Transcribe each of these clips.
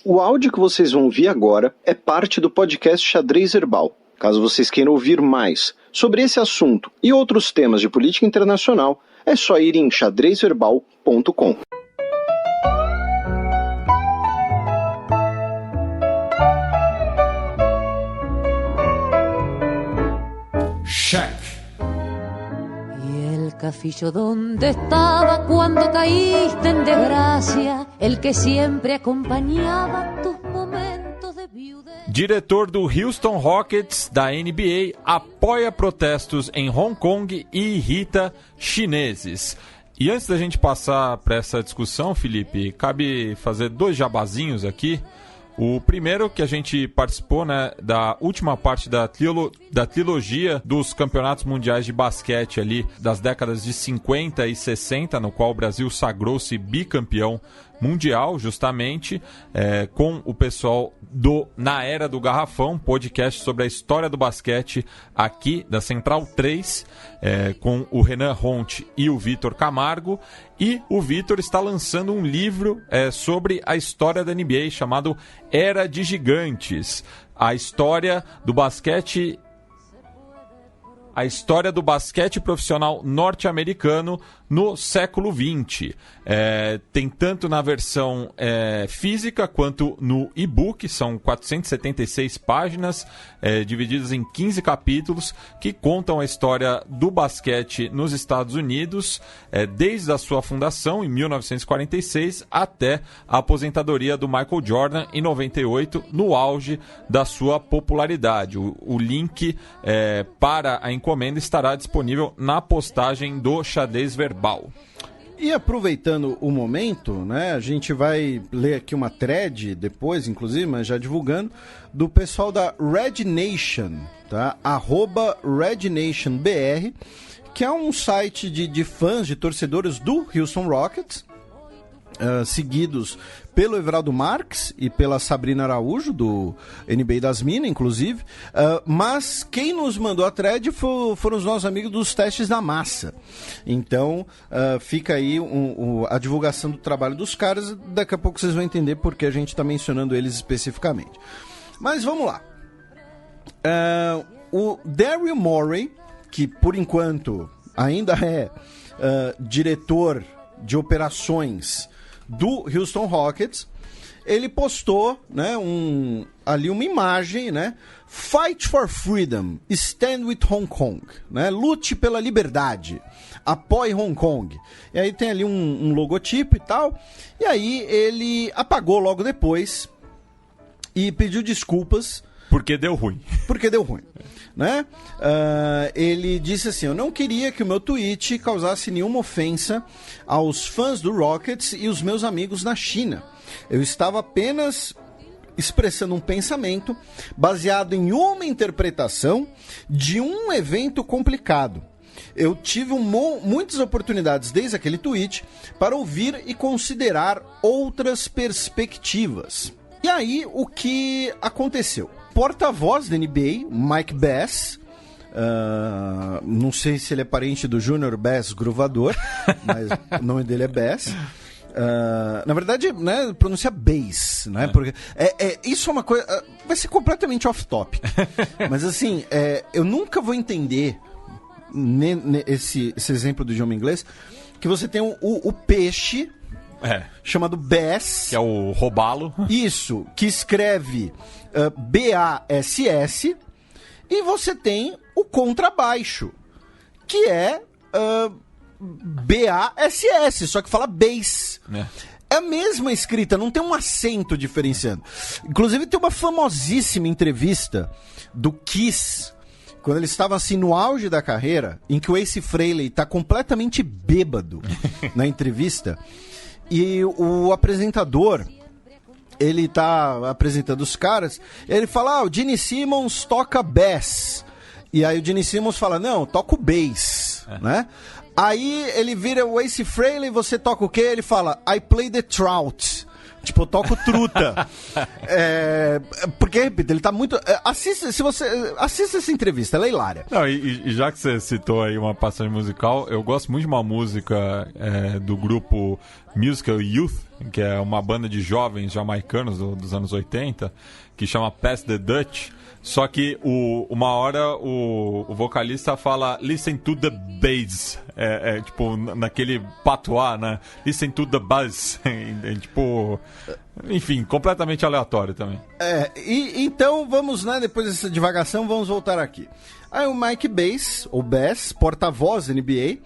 O áudio que vocês vão ouvir agora é parte do podcast Xadrez Herbal. Caso vocês queiram ouvir mais sobre esse assunto e outros temas de política internacional, é só ir em xadrezverbal.com. Check. Y el cafillo donde estaba cuando caíste en desgracia, el que siempre acompañaba tus momentos de viudez. Diretor do Houston Rockets da NBA apoia protestos em Hong Kong e irrita chineses. E antes da gente passar para essa discussão, Felipe, cabe fazer 2 jabazinhos aqui. O primeiro, que a gente participou, né, da última parte da trilogia dos campeonatos mundiais de basquete ali das décadas de 50 e 60, no qual o Brasil sagrou-se bicampeão mundial, justamente, com o pessoal do Na Era do Garrafão, podcast sobre a história do basquete aqui da Central 3, com o Renan Ronte e o Vitor Camargo. E o Vitor está lançando um livro sobre a história da NBA chamado Era de Gigantes, a história do basquete profissional norte-americano no século XX. Tem tanto na versão física quanto no e-book, são 476 páginas, divididas em 15 capítulos, que contam a história do basquete nos Estados Unidos, desde a sua fundação, em 1946, até a aposentadoria do Michael Jordan, em 98, no auge da sua popularidade. O link para a encomenda estará disponível na postagem do Xadrez Verbal. E aproveitando o momento, né, a gente vai ler aqui uma thread depois, inclusive, mas já divulgando, do pessoal da Red Nation, tá? @RedNationBR, que é um site de fãs, de torcedores do Houston Rockets, seguidos pelo Everaldo Marques e pela Sabrina Araújo, do NBA das Minas, inclusive. Mas quem nos mandou a thread foram os nossos amigos dos Testes da Massa. Então, fica aí a divulgação do trabalho dos caras. Daqui a pouco vocês vão entender porque a gente está mencionando eles especificamente. Mas vamos lá. O Daryl Morey, que por enquanto ainda é diretor de operações do Houston Rockets, ele postou, né, uma imagem, né? Fight for freedom, stand with Hong Kong, né? Lute pela liberdade, apoie Hong Kong. E aí tem ali um logotipo e tal. E aí ele apagou logo depois e pediu desculpas. Porque deu ruim. Né? Ele disse assim: eu não queria que o meu tweet causasse nenhuma ofensa aos fãs do Rockets e os meus amigos na China. Eu estava apenas expressando um pensamento baseado em uma interpretação de um evento complicado. Eu tive muitas oportunidades desde aquele tweet para ouvir e considerar outras perspectivas. E aí, o que aconteceu? Porta-voz da NBA, Mike Bass, não sei se ele é parente do Junior Bass Gruvador, mas o nome dele é Bass. Na verdade, né, pronuncia Bass, né? Porque isso é uma coisa, vai ser completamente off-topic. Mas assim, eu nunca vou entender esse exemplo do idioma inglês, que você tem o peixe chamado Bass, que é o robalo. Isso, que escreve B-A-S-S, e você tem o contrabaixo, que é B-A-S-S, só que fala bass. É a mesma escrita, não tem um acento diferenciando. Inclusive tem uma famosíssima entrevista do Kiss, quando ele estava assim no auge da carreira, em que o Ace Frehley está completamente bêbado na entrevista, e o apresentador, ele tá apresentando os caras, ele fala, o Gene Simmons toca bass. E aí o Gene Simmons fala, não, toca o bass, né? Aí ele vira o Ace Frehley, você toca o quê? Ele fala, I play the trout. Tipo, eu toco truta. Porque, repito, ele tá muito... Assista essa entrevista, ela é hilária. Não, e já que você citou aí uma passagem musical, eu gosto muito de uma música do grupo Musical Youth, que é uma banda de jovens jamaicanos dos anos 80, que chama Pass the Dutch. Só que uma hora o vocalista fala "Listen to the bass", tipo naquele patois, né? "Listen to the bass", tipo, enfim, completamente aleatório também. Então vamos, né? Depois dessa divagação, vamos voltar aqui. Aí o Mike Bass, ou Bass, porta-voz da NBA,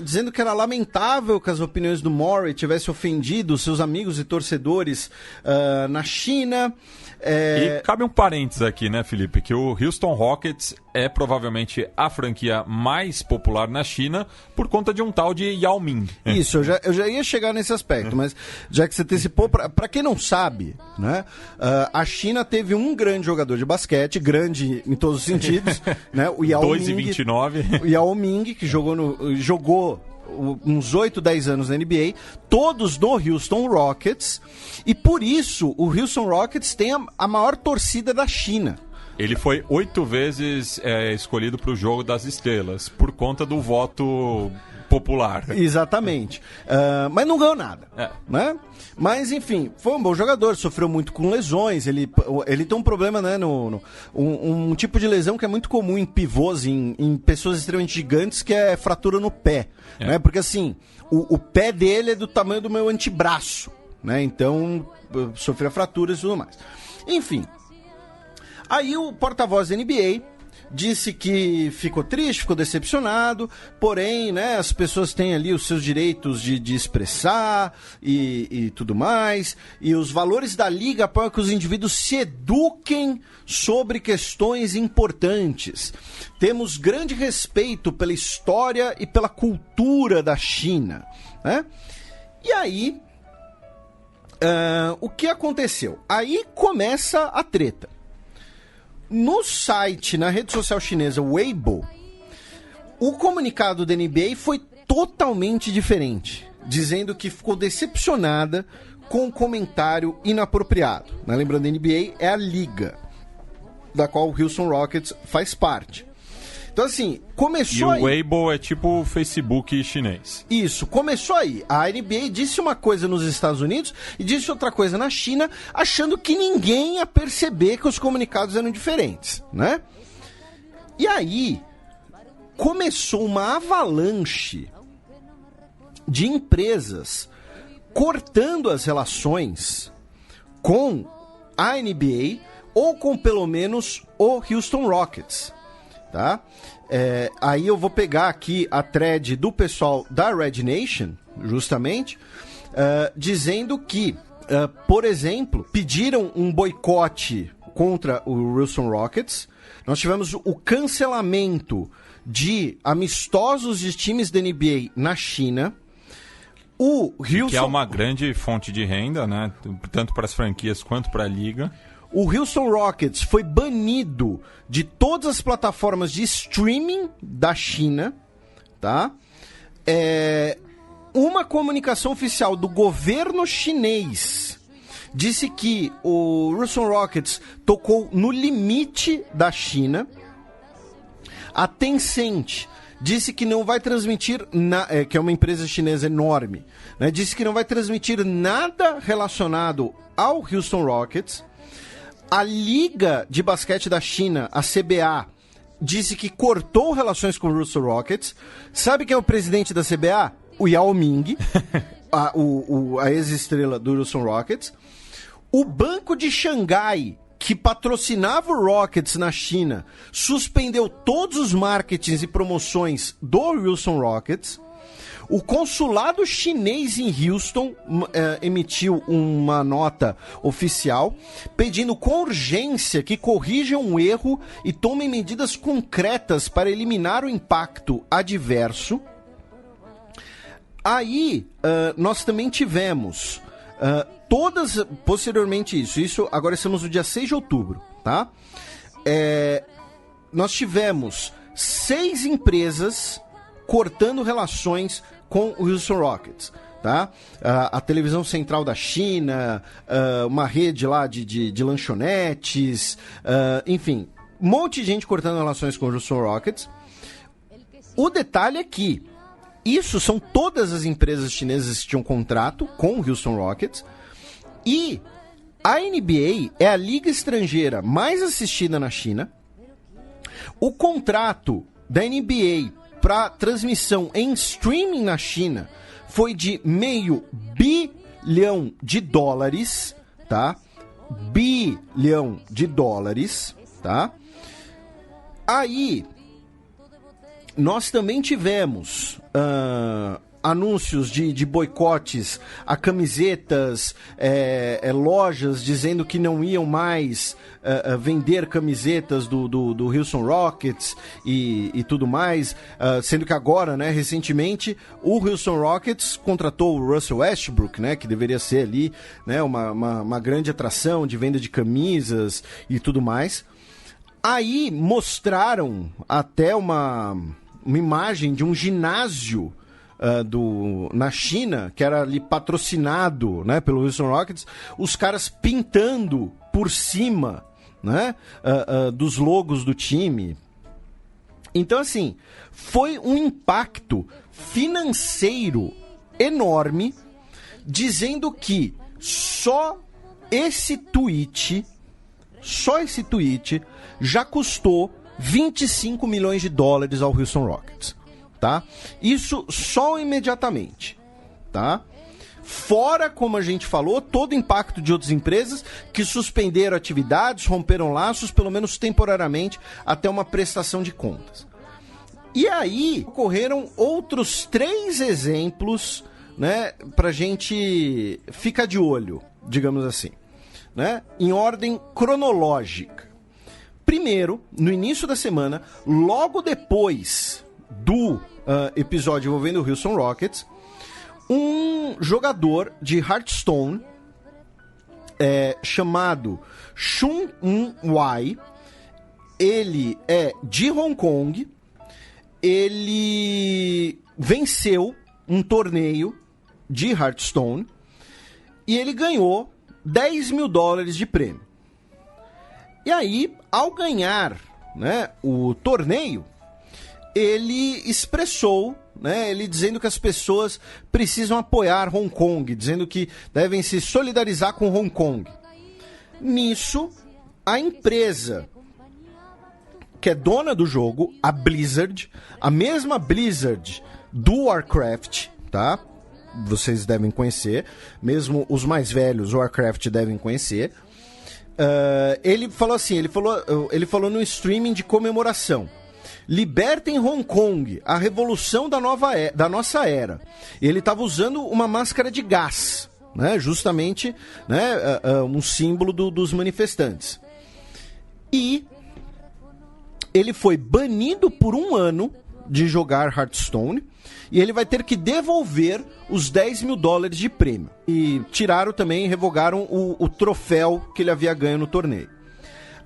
dizendo que era lamentável que as opiniões do Morey tivessem ofendido seus amigos e torcedores na China. E cabe um parênteses aqui, né, Felipe? Que o Houston Rockets é provavelmente a franquia mais popular na China por conta de um tal de Yao Ming. Isso, eu já ia chegar nesse aspecto, mas já que você antecipou, para quem não sabe, né, a China teve um grande jogador de basquete, grande em todos os sentidos, né, o Yao 2,29. O Yao Ming, que jogou uns 8, 10 anos na NBA, todos no Houston Rockets, e por isso o Houston Rockets tem a maior torcida da China. Ele foi 8 vezes escolhido para o Jogo das Estrelas, por conta do voto popular. Exatamente. Mas não ganhou nada. Né? Mas, enfim, foi um bom jogador, sofreu muito com lesões, ele tem um problema, né, um tipo de lesão que é muito comum em pivôs, em pessoas extremamente gigantes, que é fratura no pé. Né? Porque, assim, o pé dele é do tamanho do meu antebraço, né? Então, sofreu fraturas e tudo mais. Enfim, aí o porta-voz da NBA disse que ficou triste, ficou decepcionado, porém, né, as pessoas têm ali os seus direitos de expressar e tudo mais, e os valores da liga apoiam que os indivíduos se eduquem sobre questões importantes. Temos grande respeito pela história e pela cultura da China, né? E aí, o que aconteceu? Aí começa a treta. No site, na rede social chinesa Weibo, o comunicado da NBA foi totalmente diferente, dizendo que ficou decepcionada com um comentário inapropriado. Lembrando, a NBA é a liga da qual o Houston Rockets faz parte. Então, assim, começou aí... E o Weibo é tipo o Facebook chinês. Isso, começou aí. A NBA disse uma coisa nos Estados Unidos e disse outra coisa na China, achando que ninguém ia perceber que os comunicados eram diferentes, né? E aí, começou uma avalanche de empresas cortando as relações com a NBA ou com, pelo menos, o Houston Rockets. Tá? Aí eu vou pegar aqui a thread do pessoal da Red Nation, justamente, dizendo que, por exemplo, pediram um boicote contra o Houston Rockets. Nós tivemos o cancelamento de amistosos de times da NBA na China. O Houston... Que é uma grande fonte de renda, né? Tanto para as franquias quanto para a liga. O Houston Rockets foi banido de todas as plataformas de streaming da China, tá? Uma comunicação oficial do governo chinês disse que o Houston Rockets tocou no limite da China. A Tencent disse que não vai transmitir, que é uma empresa chinesa enorme, né? Disse que não vai transmitir nada relacionado ao Houston Rockets. A Liga de Basquete da China, a CBA, disse que cortou relações com o Houston Rockets. Sabe quem é o presidente da CBA? O Yao Ming, a ex-estrela do Houston Rockets. O Banco de Xangai, que patrocinava o Rockets na China, suspendeu todos os marketings e promoções do Houston Rockets. O consulado chinês em Houston emitiu uma nota oficial pedindo com urgência que corrijam um erro e tomem medidas concretas para eliminar o impacto adverso. Aí, nós também tivemos posteriormente isso agora estamos no dia 6 de outubro, tá? Nós tivemos 6 empresas cortando relações com o Houston Rockets, tá? A televisão central da China, uma rede lá de lanchonetes, enfim, um monte de gente cortando relações com o Houston Rockets. O detalhe é que Isso são todas as empresas chinesas que tinham contrato com o Houston Rockets. E a NBA é a liga estrangeira mais assistida na China. O contrato da NBA para transmissão em streaming na China foi de $500 bilhão, tá? $bilhão, tá? Aí, nós também tivemos anúncios de boicotes a camisetas, lojas dizendo que não iam mais vender camisetas do Houston Rockets e tudo mais, sendo que agora, né, recentemente, o Houston Rockets contratou o Russell Westbrook, né, que deveria ser ali, né, uma grande atração de venda de camisas e tudo mais. Aí mostraram até uma imagem de um ginásio na China, que era ali patrocinado, né, pelo Houston Rockets, os caras pintando por cima, né, dos logos do time. Então, assim, foi um impacto financeiro enorme, dizendo que só esse tweet já custou $25 milhões ao Houston Rockets, tá? Isso só imediatamente, tá? Fora, como a gente falou, todo o impacto de outras empresas que suspenderam atividades, romperam laços, pelo menos temporariamente, até uma prestação de contas. E aí, ocorreram outros 3 exemplos, né, pra gente ficar de olho, digamos assim, né, em ordem cronológica. Primeiro, no início da semana, logo depois do episódio envolvendo o Houston Rockets, um jogador de Hearthstone chamado Shun Wai, ele é de Hong Kong, ele venceu um torneio de Hearthstone e ele ganhou $10 mil de prêmio. E aí, ao ganhar, né, o torneio, ele expressou, né, ele dizendo que as pessoas precisam apoiar Hong Kong, dizendo que devem se solidarizar com Hong Kong. Nisso, a empresa que é dona do jogo, a Blizzard, a mesma Blizzard do Warcraft, tá? Vocês devem conhecer, mesmo os mais velhos, o Warcraft devem conhecer. Ele falou assim, ele falou no streaming de comemoração: libertem Hong Kong, a revolução da nossa era. E ele estava usando uma máscara de gás, né, justamente, né, um símbolo dos manifestantes. E ele foi banido por 1 ano de jogar Hearthstone, e ele vai ter que devolver os $10 mil de prêmio. E tiraram também, revogaram o troféu que ele havia ganho no torneio.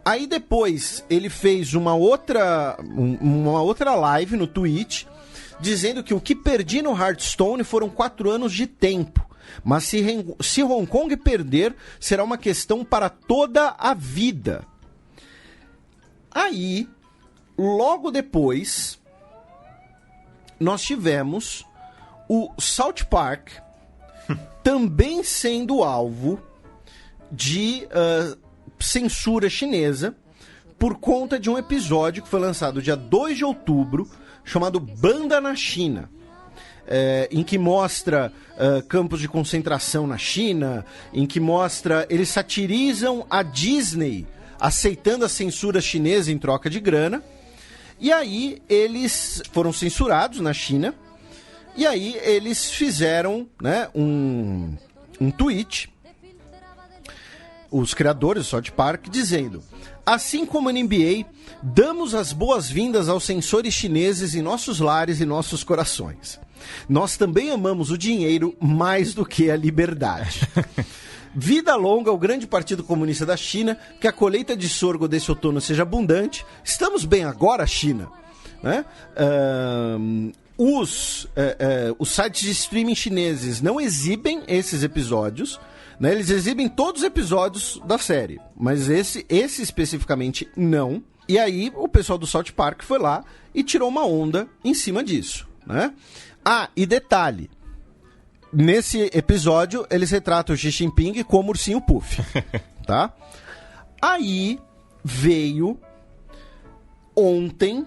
Aí depois ele fez uma outra live no Twitch, dizendo que o que perdi no Hearthstone foram 4 anos de tempo. Mas se Hong Kong perder, será uma questão para toda a vida. Aí, logo depois, nós tivemos o South Park também sendo alvo de censura chinesa por conta de um episódio que foi lançado dia 2 de outubro, chamado Banda na China, em que mostra campos de concentração na China, em que mostra, eles satirizam a Disney aceitando a censura chinesa em troca de grana. E aí eles foram censurados na China, e aí eles fizeram, né, um tweet, os criadores do South Park, dizendo: assim como a NBA, damos as boas-vindas aos censores chineses em nossos lares e nossos corações. Nós também amamos o dinheiro mais do que a liberdade. Vida longa ao grande Partido Comunista da China, que a colheita de sorgo desse outono seja abundante. Estamos bem agora, China? Né? Os sites de streaming chineses não exibem esses episódios, né? Eles exibem todos os episódios da série, mas esse especificamente não. E aí o pessoal do South Park foi lá e tirou uma onda em cima disso, né? Ah, e detalhe. Nesse episódio, eles retratam o Xi Jinping como ursinho Puff. Tá? Aí veio ontem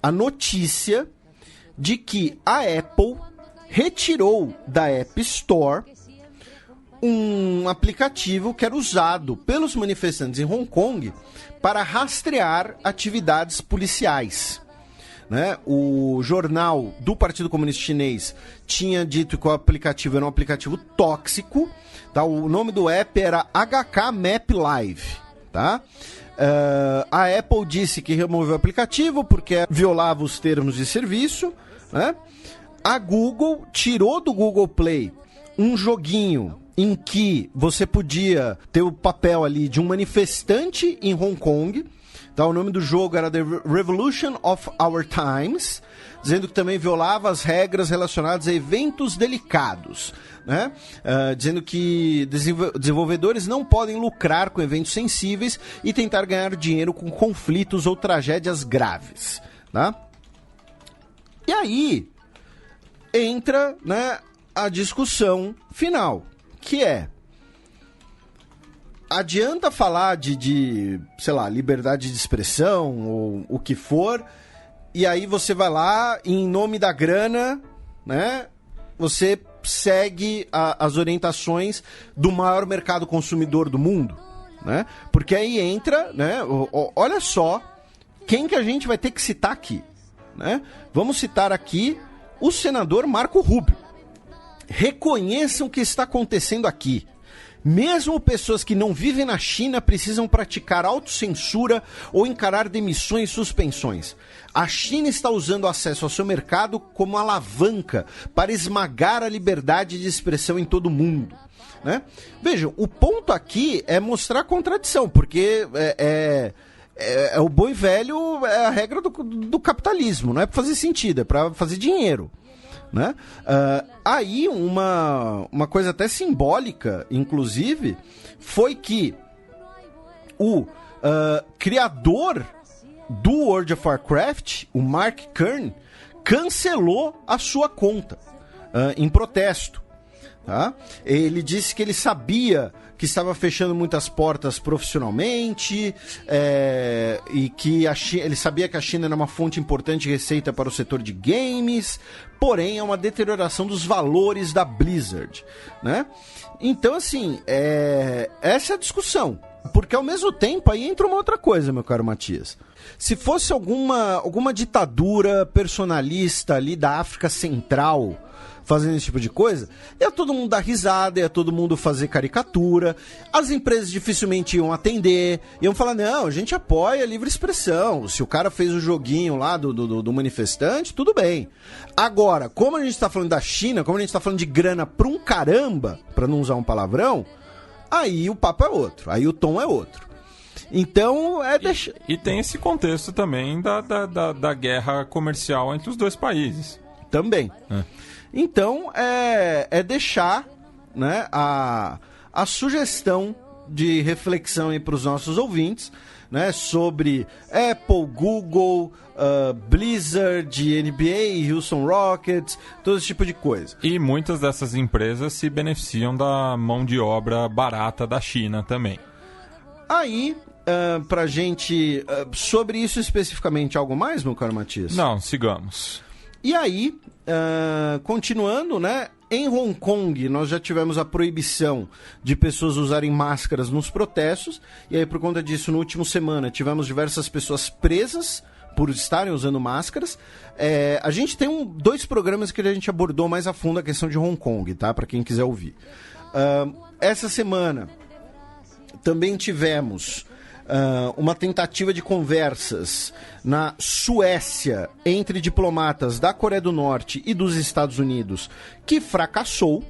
a notícia de que a Apple retirou da App Store um aplicativo que era usado pelos manifestantes em Hong Kong para rastrear atividades policiais. Né? O jornal do Partido Comunista Chinês tinha dito que o aplicativo era um aplicativo tóxico. Tá? O nome do app era HK Map Live. Tá? A Apple disse que removeu o aplicativo porque violava os termos de serviço. Né? A Google tirou do Google Play um joguinho em que você podia ter o papel ali de um manifestante em Hong Kong. Tá, o nome do jogo era The Revolution of Our Times, dizendo que também violava as regras relacionadas a eventos delicados. Né? Dizendo que desenvolvedores não podem lucrar com eventos sensíveis e tentar ganhar dinheiro com conflitos ou tragédias graves. Tá? E aí entra, né, a discussão final, que é: adianta falar de, sei lá, liberdade de expressão ou o que for, e aí você vai lá e, em nome da grana, né, você segue as orientações do maior mercado consumidor do mundo, né? Porque aí entra, né, olha só quem que a gente vai ter que citar aqui, né? Vamos citar aqui o senador Marco Rubio. Reconheçam o que está acontecendo aqui. Mesmo pessoas que não vivem na China precisam praticar autocensura ou encarar demissões e suspensões. A China está usando o acesso ao seu mercado como alavanca para esmagar a liberdade de expressão em todo o mundo. Né? Vejam, o ponto aqui é mostrar a contradição, porque é o bom e velho, é a regra do capitalismo, não é para fazer sentido, é para fazer dinheiro. Né? Aí uma coisa até simbólica, inclusive, foi que o criador do World of Warcraft, o Mark Kern, cancelou a sua conta em protesto. Tá? Ele disse que ele sabia que estava fechando muitas portas profissionalmente, e que ele sabia que a China era uma fonte importante de receita para o setor de games, porém é uma deterioração dos valores da Blizzard. Né? Então, assim, essa é a discussão. Porque, ao mesmo tempo, aí entra uma outra coisa, meu caro Matias. Se fosse alguma ditadura personalista ali da África Central fazendo esse tipo de coisa, ia todo mundo dar risada, ia todo mundo fazer caricatura, as empresas dificilmente iam atender, iam falar, não, a gente apoia a livre expressão, se o cara fez o joguinho lá do manifestante, tudo bem. Agora, como a gente está falando da China, como a gente está falando de grana pra um caramba, pra não usar um palavrão, aí o papo é outro, aí o tom é outro. Então, E tem esse contexto também da guerra comercial entre os dois países. Também. Então, é deixar, né, a sugestão de reflexão aí para os nossos ouvintes, né, sobre Apple, Google, Blizzard, NBA, Houston Rockets, todo esse tipo de coisa. E muitas dessas empresas se beneficiam da mão de obra barata da China também. Aí, pra gente... sobre isso especificamente, algo mais, meu caro Matias? Não, sigamos. E aí, continuando, né? Em Hong Kong, nós já tivemos a proibição de pessoas usarem máscaras nos protestos. E aí, por conta disso, no último semana, tivemos diversas pessoas presas por estarem usando máscaras. A gente tem dois programas que a gente abordou mais a fundo a questão de Hong Kong, tá? Para quem quiser ouvir. Essa semana, também tivemos... uma tentativa de conversas na Suécia entre diplomatas da Coreia do Norte e dos Estados Unidos, que fracassou.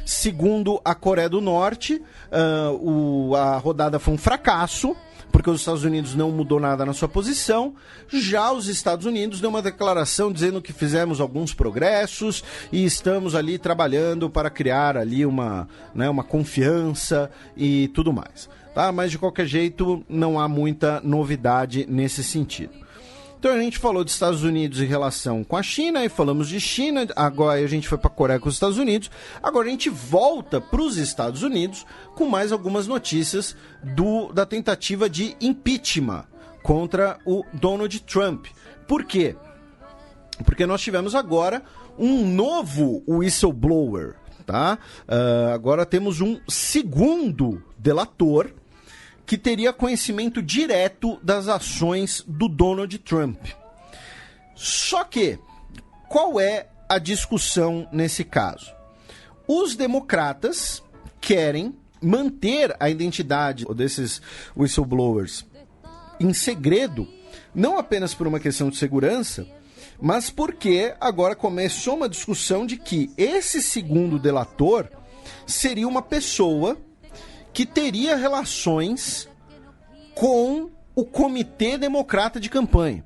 Segundo a Coreia do Norte, a rodada foi um fracasso, porque os Estados Unidos não mudou nada na sua posição. Já os Estados Unidos deu uma declaração dizendo que fizemos alguns progressos e estamos ali trabalhando para criar ali uma confiança e tudo mais. Tá? Mas, de qualquer jeito, não há muita novidade nesse sentido. Então a gente falou dos Estados Unidos em relação com a China, e falamos de China, agora a gente foi para a Coreia com os Estados Unidos, agora a gente volta para os Estados Unidos com mais algumas notícias da tentativa de impeachment contra o Donald Trump. Por quê? Porque nós tivemos agora um novo whistleblower, tá? Agora temos um segundo delator que teria conhecimento direto das ações do Donald Trump. Só que, qual é a discussão nesse caso? Os democratas querem manter a identidade desses whistleblowers em segredo, não apenas por uma questão de segurança, mas porque agora começou uma discussão de que esse segundo delator seria uma pessoa que teria relações com o Comitê Democrata de Campanha.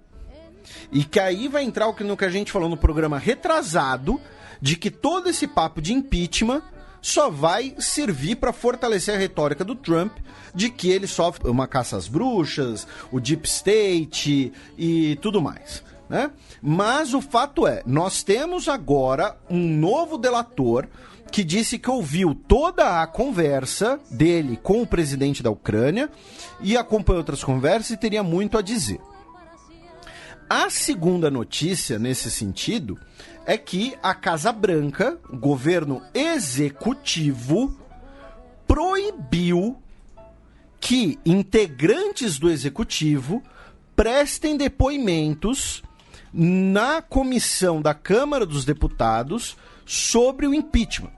E que aí vai entrar no que a gente falou no programa retrasado, de que todo esse papo de impeachment só vai servir para fortalecer a retórica do Trump de que ele sofre uma caça às bruxas, o Deep State e tudo mais, né? Mas o fato é, nós temos agora um novo delator que disse que ouviu toda a conversa dele com o presidente da Ucrânia e acompanhou outras conversas e teria muito a dizer. A segunda notícia nesse sentido é que a Casa Branca, o governo executivo, proibiu que integrantes do executivo prestem depoimentos na comissão da Câmara dos Deputados sobre o impeachment,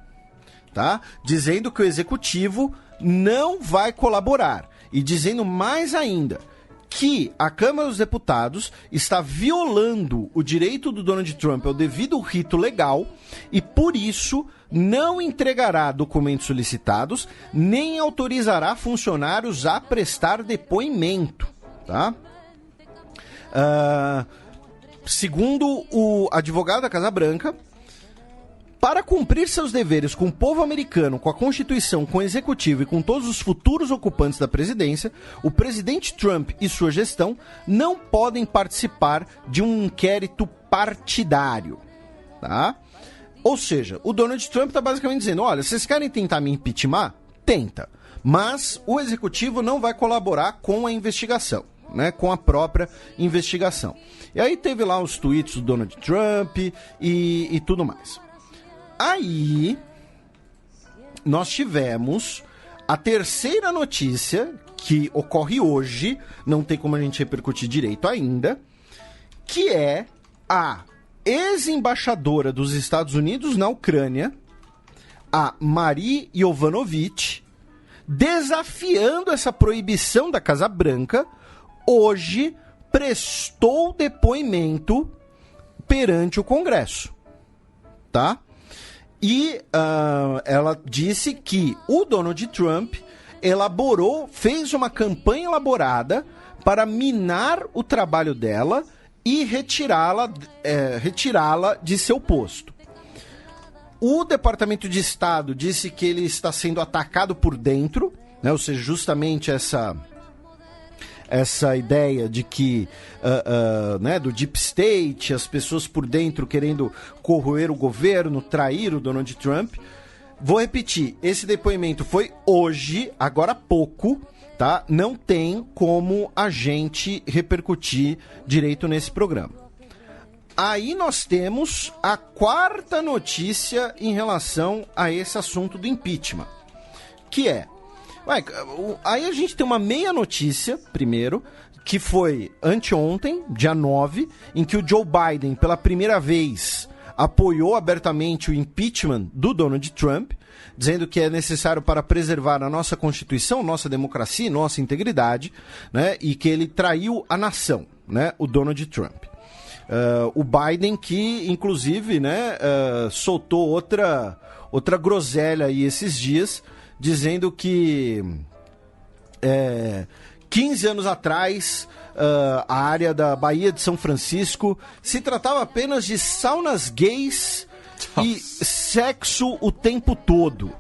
tá? Dizendo que o executivo não vai colaborar e dizendo mais ainda que a Câmara dos Deputados está violando o direito do Donald Trump ao devido rito legal e, por isso, não entregará documentos solicitados nem autorizará funcionários a prestar depoimento, tá? Segundo o advogado da Casa Branca, para cumprir seus deveres com o povo americano, com a Constituição, com o Executivo e com todos os futuros ocupantes da presidência, o presidente Trump e sua gestão não podem participar de um inquérito partidário, tá? Ou seja, o Donald Trump está basicamente dizendo, olha, vocês querem tentar me impeachment? Tenta. Mas o Executivo não vai colaborar com a investigação, né, com a própria investigação. E aí teve lá os tweets do Donald Trump e tudo mais. Aí, nós tivemos a terceira notícia, que ocorre hoje, não tem como a gente repercutir direito ainda, que é a ex-embaixadora dos Estados Unidos na Ucrânia, a Marie Yovanovitch, desafiando essa proibição da Casa Branca, hoje prestou depoimento perante o Congresso, tá? E ela disse que o Donald Trump fez uma campanha elaborada para minar o trabalho dela e retirá-la de seu posto. O Departamento de Estado disse que ele está sendo atacado por dentro, né, ou seja, justamente essa ideia de que né, do Deep State, as pessoas por dentro querendo corroer o governo, trair o Donald Trump. Vou repetir, esse depoimento foi hoje, agora há pouco, tá? Não tem como a gente repercutir direito nesse programa. Aí nós temos a quarta notícia em relação a esse assunto do impeachment, que é... Aí a gente tem uma meia notícia, primeiro, que foi anteontem, dia 9, em que o Joe Biden, pela primeira vez, apoiou abertamente o impeachment do Donald Trump, dizendo que é necessário para preservar a nossa Constituição, nossa democracia e nossa integridade, né, e que ele traiu a nação, né, o Donald Trump. O Biden que, inclusive, né, soltou outra groselha aí esses dias, dizendo que 15 anos atrás a área da Baía de São Francisco se tratava apenas de saunas gays e sexo o tempo todo.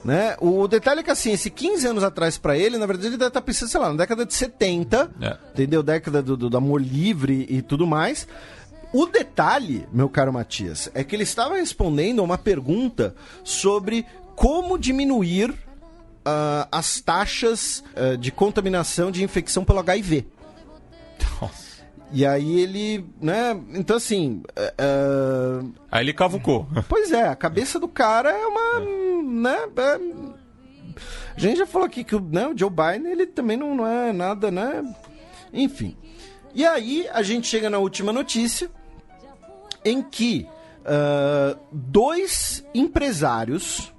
Né? O detalhe é que, assim, esse 15 anos atrás pra ele, na verdade, ele deve estar pensando, sei lá, na década de 70, entendeu? Década do amor livre e tudo mais. O detalhe, meu caro Matias, é que ele estava respondendo a uma pergunta sobre como diminuir as taxas de contaminação de infecção pelo HIV. Nossa. E aí ele, né, então assim... Aí ele cavucou. Pois é, a cabeça do cara é uma, né... A gente já falou aqui que o Joe Biden, ele também não é nada, né? Enfim. E aí a gente chega na última notícia, em que 2 empresários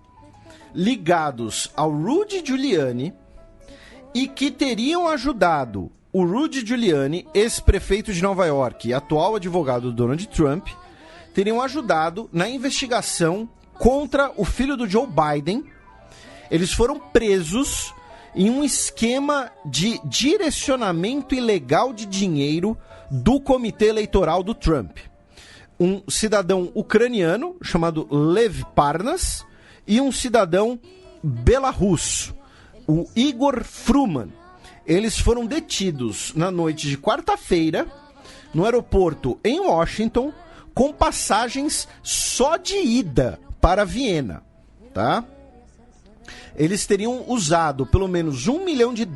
ligados ao Rudy Giuliani e que teriam ajudado o Rudy Giuliani, ex-prefeito de Nova York e atual advogado do Donald Trump, teriam ajudado na investigação contra o filho do Joe Biden. Eles foram presos em um esquema de direcionamento ilegal de dinheiro do comitê eleitoral do Trump. Um cidadão ucraniano chamado Lev Parnas e um cidadão belarrusso, o Igor Fruman. Eles foram detidos na noite de quarta-feira no aeroporto em Washington com passagens só de ida para Viena, tá? Eles teriam usado pelo menos $1 milhão de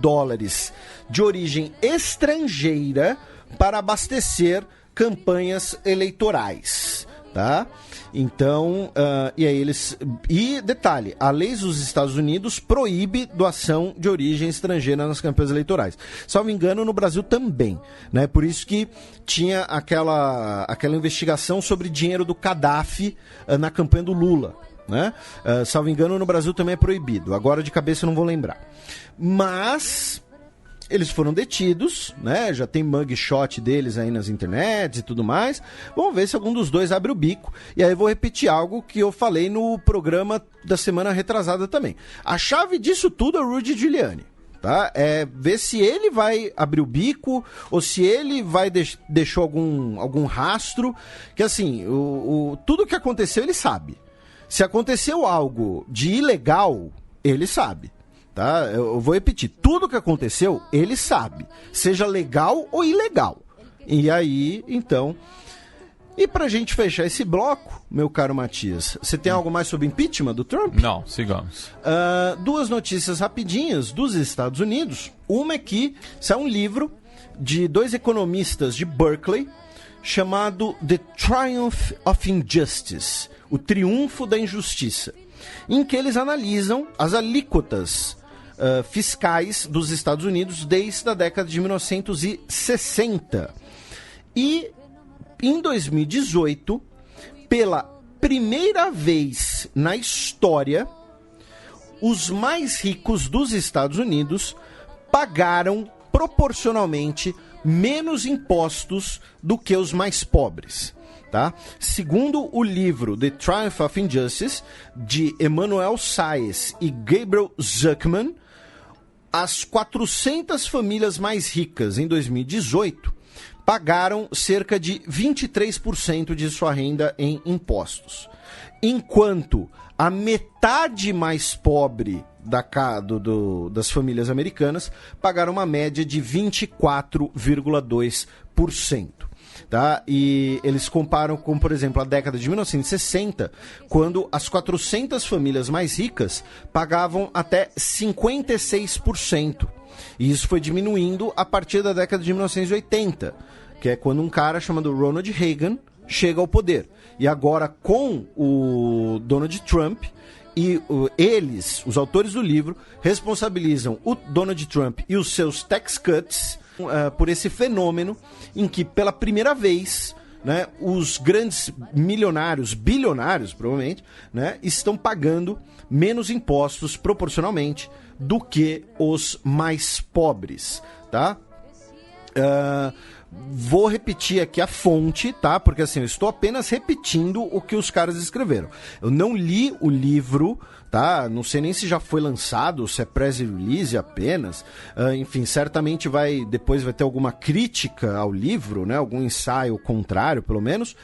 origem estrangeira para abastecer campanhas eleitorais, tá? Então, e aí eles... E, detalhe, a lei dos Estados Unidos proíbe doação de origem estrangeira nas campanhas eleitorais. Salvo engano, no Brasil também, né? Por isso que tinha aquela investigação sobre dinheiro do Gaddafi na campanha do Lula, né? Salvo engano, no Brasil também é proibido. Agora, de cabeça, eu não vou lembrar. Mas... eles foram detidos, né? Já tem mugshot deles aí nas internets e tudo mais. Vamos ver se algum dos dois abre o bico. E aí eu vou repetir algo que eu falei no programa da semana retrasada também. A chave disso tudo é o Rudy Giuliani, tá? É ver se ele vai abrir o bico ou se ele vai deixou algum rastro. Que assim, tudo que aconteceu ele sabe. Se aconteceu algo de ilegal, ele sabe. Tá? Eu vou repetir, tudo que aconteceu, ele sabe, seja legal ou ilegal. E aí, então... E pra gente fechar esse bloco, meu caro Matias, você tem algo mais sobre impeachment do Trump? Não, sigamos. 2 notícias rapidinhas dos Estados Unidos. Uma é que saiu um livro de 2 economistas de Berkeley, chamado The Triumph of Injustice, o triunfo da injustiça, em que eles analisam as alíquotas fiscais dos Estados Unidos desde a década de 1960. E em 2018, pela primeira vez na história, os mais ricos dos Estados Unidos pagaram proporcionalmente menos impostos do que os mais pobres. Tá? Segundo o livro The Triumph of Injustice, de Emmanuel Saez e Gabriel Zuckerman, as 400 famílias mais ricas em 2018 pagaram cerca de 23% de sua renda em impostos, enquanto a metade mais pobre das famílias americanas pagaram uma média de 24,2%. Tá? E eles comparam com, por exemplo, a década de 1960, quando as 400 famílias mais ricas pagavam até 56%. E isso foi diminuindo a partir da década de 1980, que é quando um cara chamado Ronald Reagan chega ao poder. E agora, com o Donald Trump, e eles, os autores do livro, responsabilizam o Donald Trump e os seus tax cuts por esse fenômeno em que, pela primeira vez, né, os grandes milionários, bilionários provavelmente, né, estão pagando menos impostos proporcionalmente do que os mais pobres, tá? Vou repetir aqui a fonte, tá? Porque assim, eu estou apenas repetindo o que os caras escreveram. Eu não li o livro, tá? Não sei nem se já foi lançado, se é press release apenas. Enfim, certamente depois vai ter alguma crítica ao livro, né? Algum ensaio contrário, pelo menos.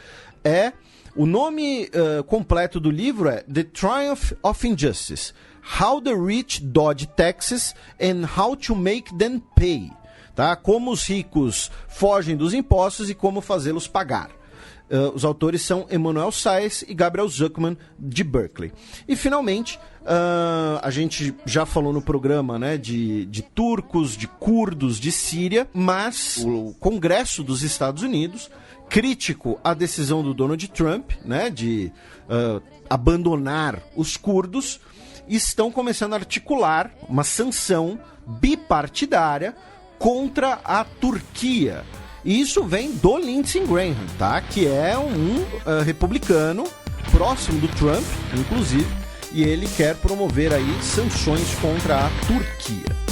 O nome completo do livro é The Triumph of Injustice: How the Rich Dodge Taxes and How to Make Them Pay. Tá? Como os ricos fogem dos impostos e como fazê-los pagar. Os autores são Emanuel Saez e Gabriel Zucman, de Berkeley. E, finalmente, a gente já falou no programa, né, de turcos, de curdos, de Síria, mas o Congresso dos Estados Unidos, crítico à decisão do Donald Trump, né, de abandonar os curdos, estão começando a articular uma sanção bipartidária contra a Turquia. E isso vem do Lindsey Graham, tá? Que é um republicano próximo do Trump, inclusive, e ele quer promover aí sanções contra a Turquia.